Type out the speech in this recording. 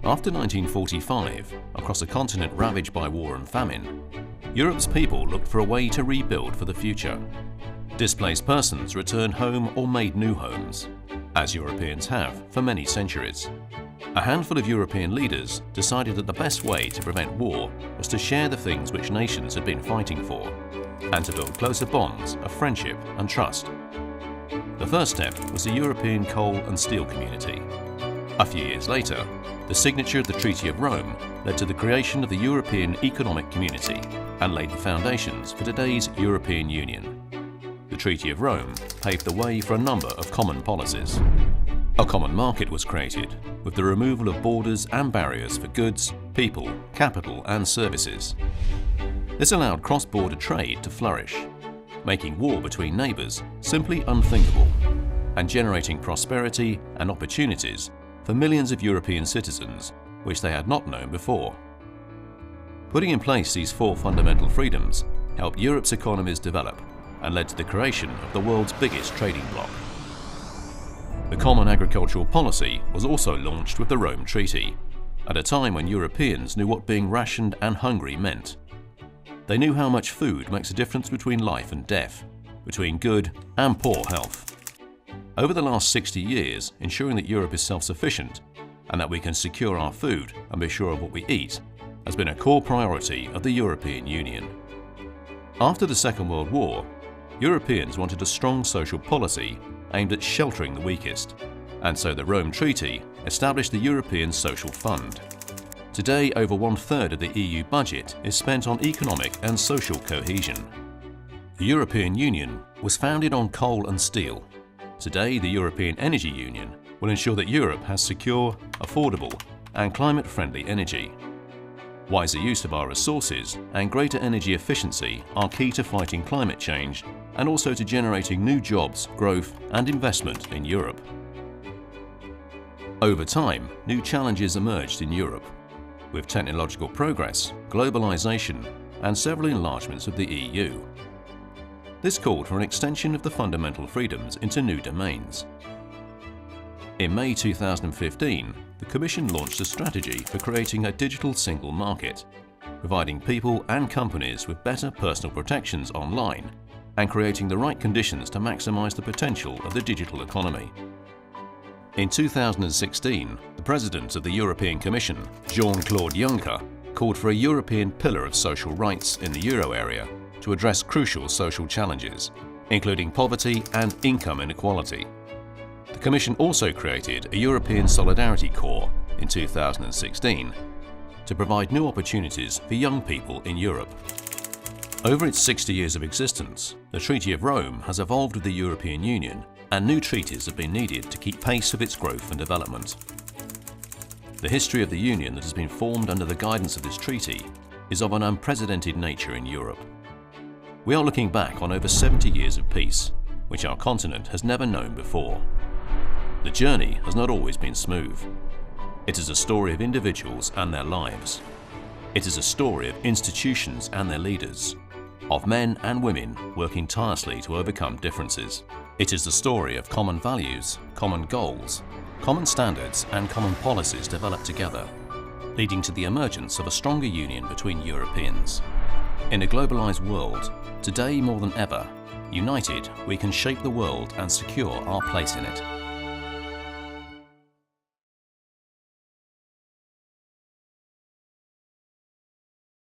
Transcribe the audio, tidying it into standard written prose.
After 1945, across a continent ravaged by war and famine, Europe's people looked for a way to rebuild for the future. Displaced persons returned home or made new homes, as Europeans have for many centuries. A handful of European leaders decided that the best way to prevent war was to share the things which nations had been fighting for, and to build closer bonds of friendship and trust. The first step was the European Coal and Steel Community. A few years later, the signature of the Treaty of Rome led to the creation of the European Economic Community and laid the foundations for today's European Union. The Treaty of Rome paved the way for a number of common policies. A common market was created, with the removal of borders and barriers for goods, people, capital and services. This allowed cross-border trade to flourish, making war between neighbours simply unthinkable, and generating prosperity and opportunities for millions of European citizens which they had not known before. Putting in place these four fundamental freedoms helped Europe's economies develop and led to the creation of the world's biggest trading bloc. The Common Agricultural Policy was also launched with the Rome Treaty, at a time when Europeans knew what being rationed and hungry meant. They knew how much food makes a difference between life and death, between good and poor health. Over the last 60 years, ensuring that Europe is self-sufficient and that we can secure our food and be sure of what we eat has been a core priority of the European Union. After the Second World War, Europeans wanted a strong social policy aimed at sheltering the weakest, and so the Rome Treaty established the European Social Fund. Today, over 1/3 of the EU budget is spent on economic and social cohesion. The European Union was founded on coal and steel. Today, the European Energy Union will ensure that Europe has secure, affordable and climate-friendly energy. Wiser use of our resources and greater energy efficiency are key to fighting climate change and also to generating new jobs, growth and investment in Europe. Over time, new challenges emerged in Europe, with technological progress, globalization and several enlargements of the EU. This called for an extension of the fundamental freedoms into new domains. In May 2015, the Commission launched a strategy for creating a digital single market, providing people and companies with better personal protections online and creating the right conditions to maximize the potential of the digital economy. In 2016, the President of the European Commission, Jean-Claude Juncker, called for a European pillar of social rights in the euro area to address crucial social challenges, including poverty and income inequality. The Commission also created a European Solidarity Corps in 2016 to provide new opportunities for young people in Europe. Over its 60 years of existence, the Treaty of Rome has evolved with the European Union, and new treaties have been needed to keep pace with its growth and development. The history of the Union that has been formed under the guidance of this treaty is of an unprecedented nature in Europe. We are looking back on over 70 years of peace, which our continent has never known before. The journey has not always been smooth. It is a story of individuals and their lives. It is a story of institutions and their leaders, of men and women working tirelessly to overcome differences. It is the story of common values, common goals, common standards and common policies developed together, leading to the emergence of a stronger union between Europeans. In a globalized world, today more than ever, united we can shape the world and secure our place in it.